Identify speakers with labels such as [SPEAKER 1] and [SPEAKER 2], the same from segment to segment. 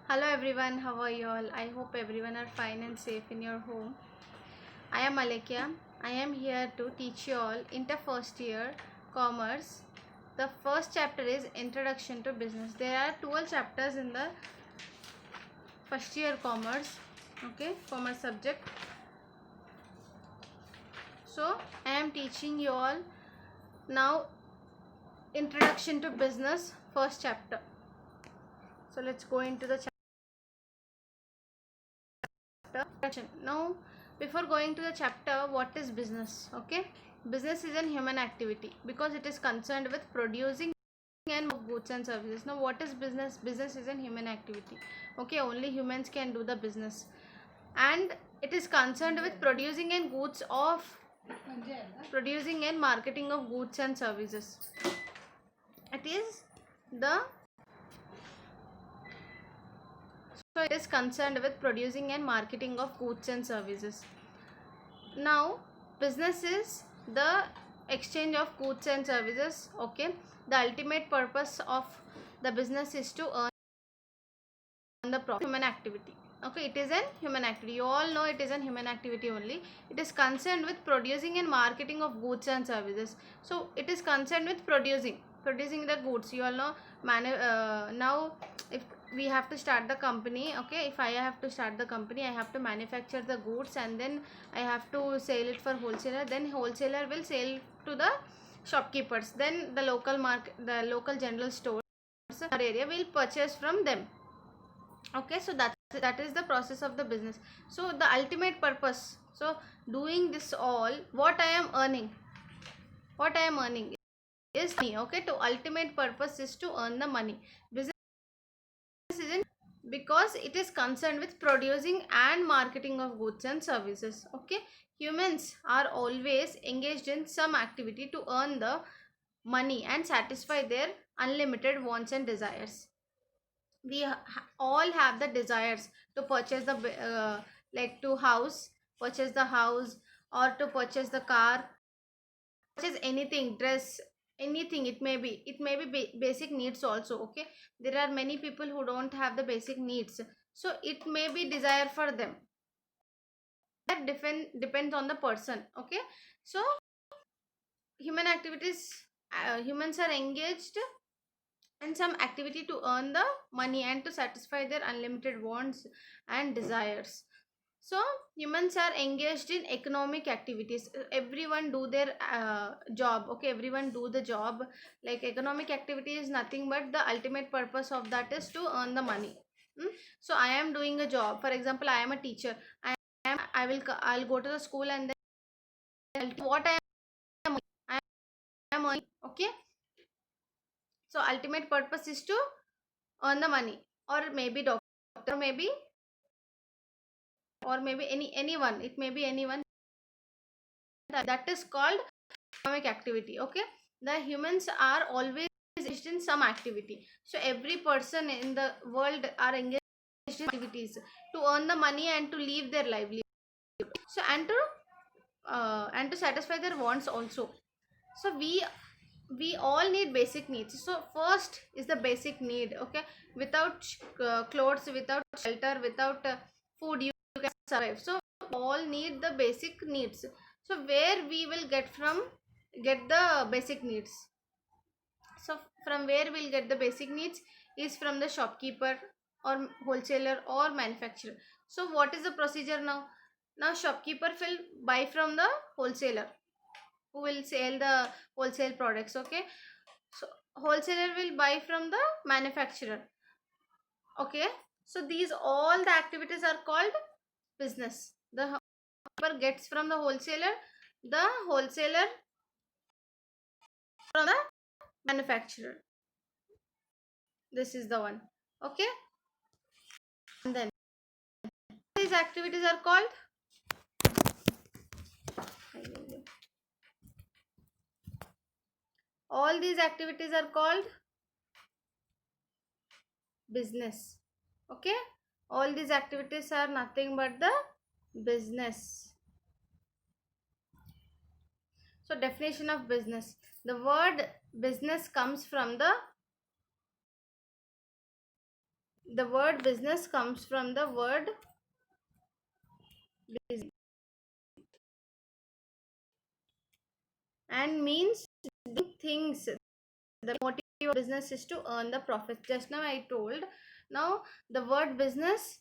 [SPEAKER 1] Hello everyone, how are you all? I hope everyone are fine and safe in your home. I am Alekia. I am here to teach you all inter first year commerce. The first chapter is introduction to business. There are 12 chapters in the first year commerce. Okay, commerce subject. So I am teaching you all now introduction to business first chapter. So let's go into the chapter. Now, before going to the chapter, what is business? Okay, business is an human activity because it is concerned with producing and goods and services. Now, what is business? Business is an human activity. Okay, only humans can do the business, and it is concerned with producing and marketing of goods and services. It is the so it is concerned with producing and marketing of goods and services. Now, business is the exchange of goods and services. Okay, the ultimate purpose of the business is to earn the profit. Human activity. Okay, it is an human activity. You all know it is an human activity only. It is concerned with producing and marketing of goods and services. So it is concerned with producing the goods. You all know now if we have to start the company. Okay, if I have to start the company, I have to manufacture the goods and then I have to sell it for wholesaler. Then wholesaler will sell to the shopkeepers. Then the local general stores area will purchase from them. Okay, so that is the process of the business. So the ultimate purpose, so doing this all, what I am earning is money. Okay, to ultimate purpose is to earn the money. Business isn't because it is concerned with producing and marketing of goods and services. Okay, humans are always engaged in some activity to earn the money and satisfy their unlimited wants and desires. We all have the desires to purchase the like to house purchase the house, or to purchase the car, purchase anything, dress, anything. It may be basic needs also. Okay, there are many people who don't have the basic needs, so it may be desire for them. That depends on the person. Okay, so human activities, humans are engaged and some activity to earn the money and to satisfy their unlimited wants and desires. So humans are engaged in economic activities. Everyone do their job. Okay, everyone do the job. Like economic activity is nothing but the ultimate purpose of that is to earn the money. So I am doing a job. For example, I am a teacher. I'll go to the school and then what I am earning. Okay, so ultimate purpose is to earn the money, or maybe doctor, or maybe anyone. It may be anyone. That is called economic activity. Okay, the humans are always engaged in some activity. So every person in the world are engaged in activities to earn the money and to live their livelihood. So and to satisfy their wants also. So we all need basic needs. So first is the basic need. Okay, without clothes, without shelter, without food, you can survive. So all need the basic needs. So where we will get the basic needs? So from where we'll get the basic needs is from the shopkeeper or wholesaler or manufacturer. So what is the procedure now? Now shopkeeper will buy from the wholesaler who will sell the wholesale products. Okay, so wholesaler will buy from the manufacturer. Okay, so these all the activities are called business. The shopkeeper gets from the wholesaler from the manufacturer. This is the one. Okay, and then these activities are called all these activities are called business. Okay, all these activities are nothing but the business. So definition of business. The word business comes from the The word business comes from the word busy and means doing things. The motive of business is to earn the profit. Just now I told. Now the word business,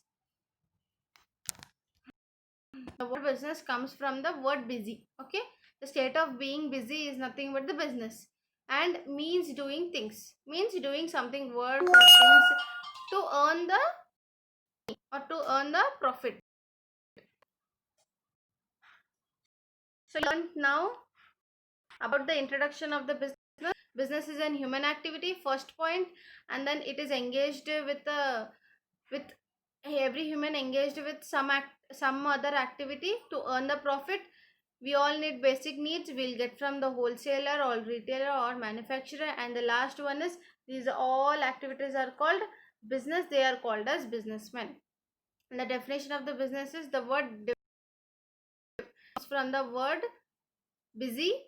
[SPEAKER 1] the word business comes from the word busy. Okay, the state of being busy is nothing but the business, and means doing things, means doing something, work or things to earn the or to earn the profit. So you learned now about the introduction of the business. Business is an human activity, first point, and then it is engaged with the with every human engaged with some other activity to earn the profit. We all need basic needs. We'll get from the wholesaler or retailer or manufacturer. And the last one is, these all activities are called business. They are called as businessmen. And the definition of the business is, the word comes from the word busy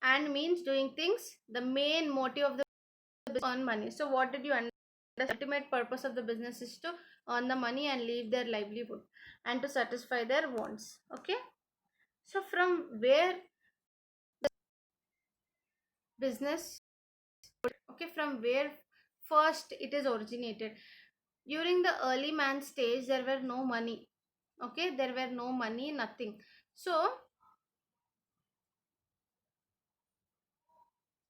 [SPEAKER 1] and means doing things. The main motive of the business is to earn money. So what did you understand? The ultimate purpose of the business is to earn the money and live their livelihood and to satisfy their wants. Okay. So from where business, okay, from where first it is originated? During the early man stage, there were no money. Okay, there were no money, nothing. So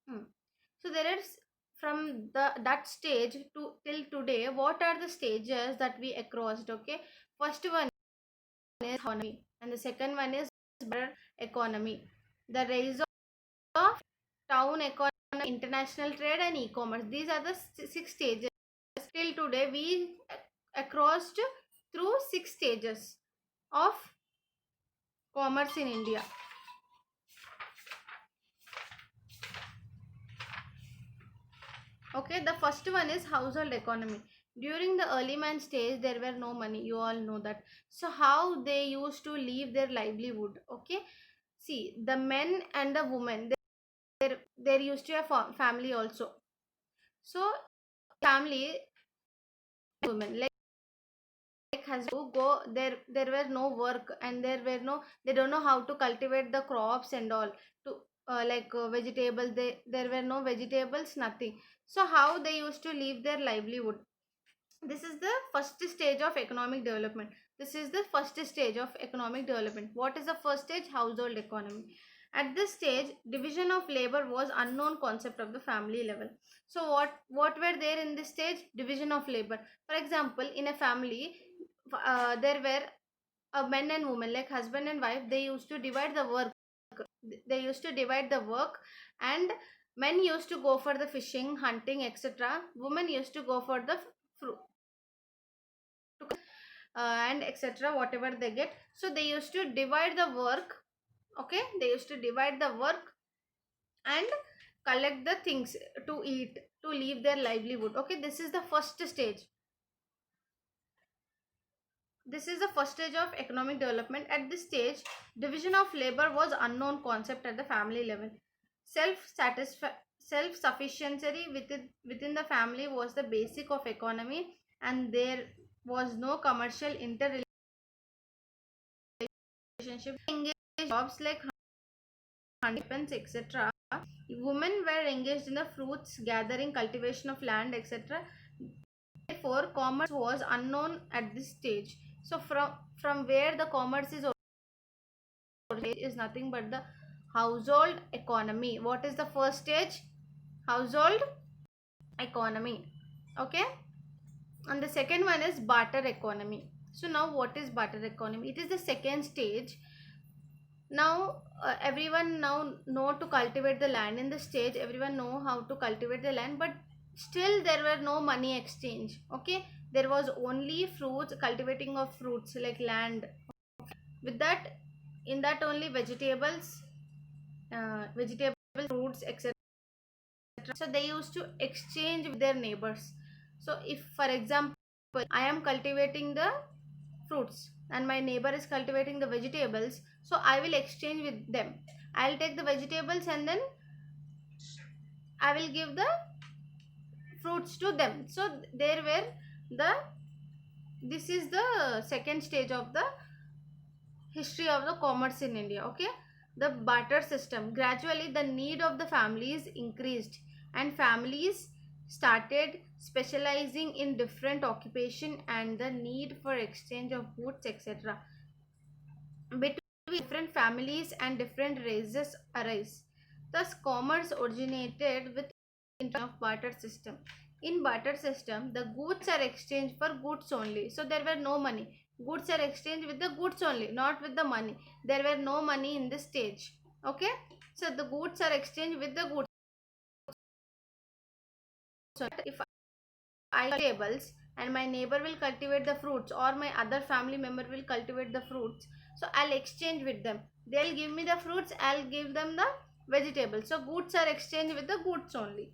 [SPEAKER 1] hmm, so there is, from the that stage to till today, what are the stages that we crossed? Okay, first one is economy, and the second one is better economy. The rise of town economy, international trade, and e-commerce. These are the six stages. Till today, we crossed through six stages of commerce in India. Okay, the first one is household economy. During the early man stage, there were no money. You all know that. So how they used to live their livelihood? Okay, see, the men and the women, there used to have family also. So family women has to go there. There were no work, and there were no, they don't know how to cultivate the crops and all to vegetables. There were no vegetables, nothing. So how they used to live their livelihood? This is the first stage of economic development. This is the first stage of economic development. What is the first stage? Household economy. At this stage, division of labor was unknown concept of the family level. So what were there in this stage? Division of labor. For example, in a family, there were men and women, like husband and wife. They used to divide the work. They used to divide the work, and men used to go for the fishing, hunting, etc. Women used to go for the fruit and etc. whatever they get. So they used to divide the work. Okay, they used to divide the work and collect the things to eat, to live their livelihood. Okay, this is the first stage. This is the first stage of economic development. At this stage, division of labor was unknown concept at the family level. Self-sufficiency within the family was the basic of economy, and there was no commercial interrelationship. Engaged in jobs like hunting, etc. Women were engaged in the fruits gathering, cultivation of land, etc. Therefore, commerce was unknown at this stage. So from where the commerce is originated is nothing but the household economy. What is the first stage? Household economy. Okay, and the second one is barter economy. So now what is barter economy? It is the second stage. Now everyone now know to cultivate the land. In the stage, everyone know how to cultivate the land, but still there were no money exchange. Okay, there was only fruits, cultivating of fruits like land. With that, in that only vegetables, fruits, etc. So they used to exchange with their neighbors. So if, for example, I am cultivating the fruits and my neighbor is cultivating the vegetables, so I will exchange with them. I'll take the vegetables and then I will give the fruits to them. So there were the this is the second stage of the history of the commerce in India. Okay, the barter system. Gradually, the need of the families increased, and families started specializing in different occupation, and the need for exchange of goods, etc., between different families and different races arise. Thus, commerce originated with of barter system. In barter system, the goods are exchanged for goods only. So there were no money. Goods are exchanged with the goods only, not with the money. There were no money in this stage. Okay. So the goods are exchanged with the goods. So if I vegetables and my neighbor will cultivate the fruits, or my other family member will cultivate the fruits, so I'll exchange with them. They'll give me the fruits, I'll give them the vegetables. So goods are exchanged with the goods only.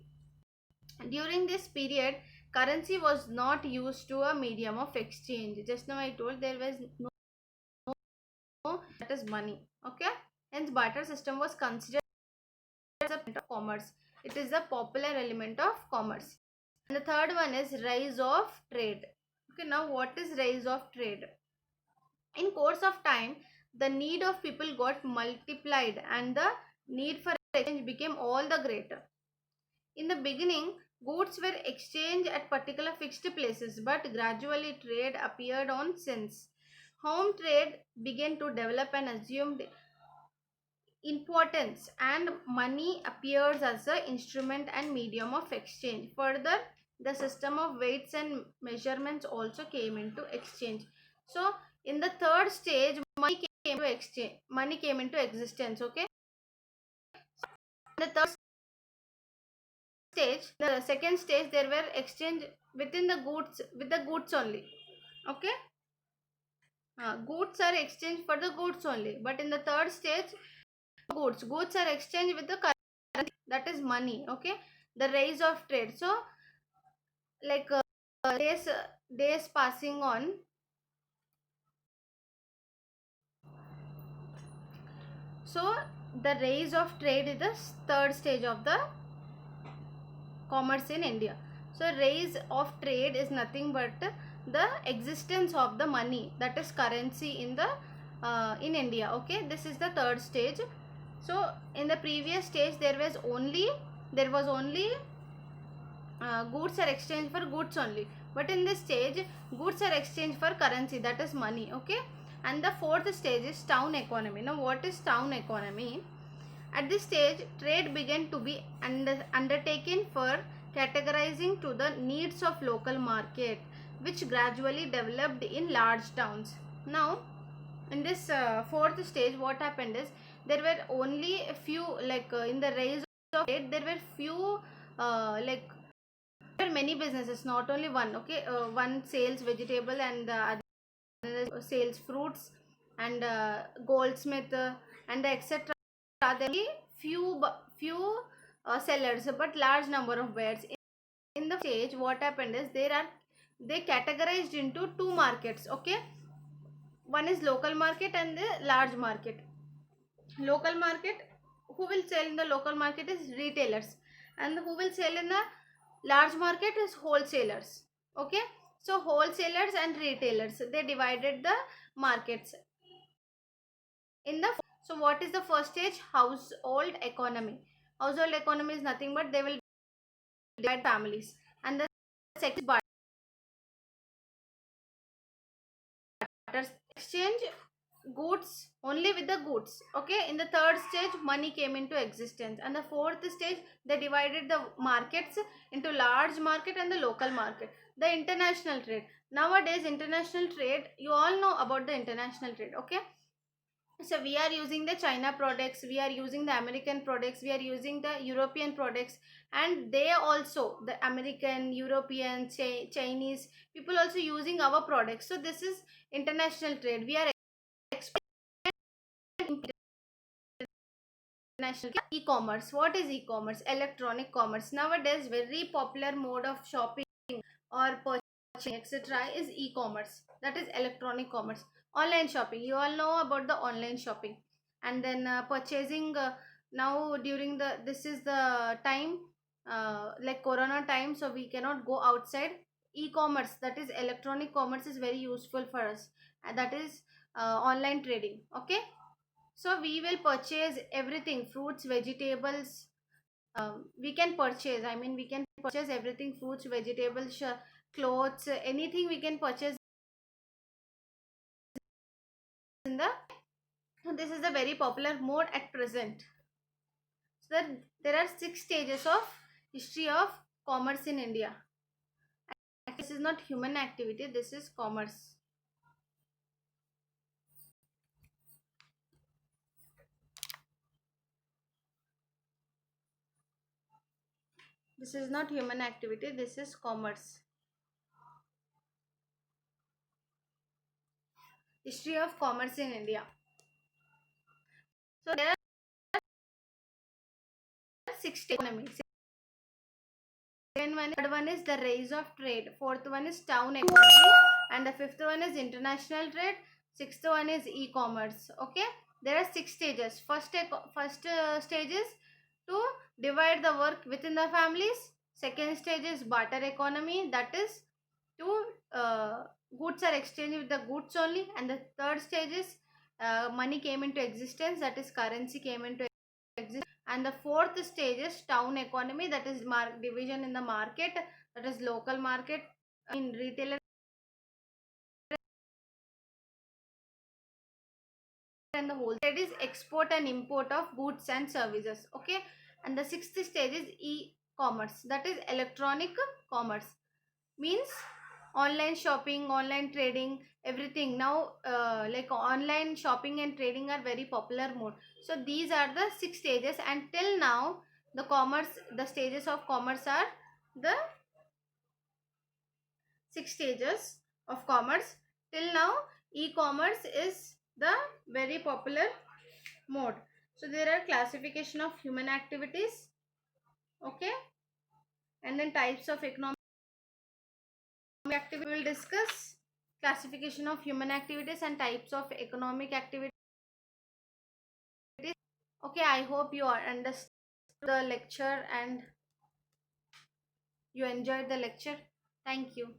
[SPEAKER 1] During this period, currency was not used to a medium of exchange. Just now I told there was no that is money. Okay, hence barter system was considered as a point of commerce. It is a popular element of commerce. And the third one is rise of trade. Okay, now what is rise of trade? In course of time, the need of people got multiplied, and the need for exchange became all the greater. In the beginning, goods were exchanged at particular fixed places, but gradually trade appeared on since. Home trade began to develop and assumed importance, and money appears as an instrument and medium of exchange. Further, the system of weights and measurements also came into exchange. So in the third stage, money came into existence. Okay, the third stage, the second stage, there were exchange within the goods, with the goods only. Okay, goods are exchanged for the goods only, but in the third stage, goods are exchanged with the currency, that is money. Okay, the rise of trade. So like days passing on, so the rise of trade is the third stage of the commerce in India. So rise of trade is nothing but the existence of the money, that is currency in India. Okay, this is the third stage. So in the previous stage, there was only goods are exchanged for goods only, but in this stage, goods are exchanged for currency, that is money. Okay, and the fourth stage is town economy. Now what is town economy? At this stage, trade began to be undertaken for categorizing to the needs of local market, which gradually developed in large towns. Now in this fourth stage, what happened is, there were only a few, in the rise of trade, there were few, like there were many businesses, not only one. Okay, one sells vegetable, and the other sales fruits, and goldsmith, and etc. There are few sellers, but large number of buyers. In the stage, what happened is, they categorized into two markets. Okay, one is local market and the large market. Local market, who will sell in the local market is retailers, and who will sell in the large market is wholesalers. Okay, so wholesalers and retailers, they divided the markets in the. So what is the first stage? Household economy. Household economy is nothing but they will divide families, and the second barter exchange goods only with the goods. Okay, in the third stage, money came into existence, and the fourth stage, they divided the markets into large market and the local market. The international trade. Nowadays, international trade, you all know about the international trade. Okay, so we are using the China products, we are using the American products, we are using the European products, and they also, the American, European, Chinese people also using our products. So this is international trade. We are international e-commerce. What is e-commerce? Electronic commerce. Nowadays, very popular mode of shopping or purchasing, etc., is e-commerce. That is electronic commerce. Online shopping. You all know about the online shopping, and then purchasing. Now during this is the time, like Corona time, so we cannot go outside. e-commerce, that is electronic commerce, is very useful for us, and that is online trading. Okay, so we will purchase everything, fruits, vegetables. We can purchase, I mean, we can purchase everything, fruits, vegetables, clothes, anything we can purchase in the. This is the very popular mode at present. So there are 6 stages of history of commerce in India. This is not human activity, this is commerce. This is not human activity, this is commerce. History of commerce in India. So there are 6 economies. Third one is the rise of trade. Fourth one is town economy, and the fifth one is international trade. Sixth one is e-commerce. Okay, there are 6 stages. First stage is to divide the work within the families. Second stage is barter economy, that is to goods are exchanged with the goods only, and the third stage is money came into existence, that is currency came into existence, and the fourth stage is town economy, that is division in the market, that is local market in retailer and the whole. That is export and import of goods and services. Okay, and the sixth stage is e-commerce, that is electronic commerce, means online shopping, online trading, everything now. Like online shopping and trading are very popular mode. So these are the 6 stages, and till now the stages of commerce are the 6 stages of commerce. Till now e-commerce is the very popular mode. So there are classification of human activities. Okay, and then types of economic activity. We will discuss classification of human activities and types of economic activities. Okay, I hope you are understood the lecture and you enjoyed the lecture. Thank you.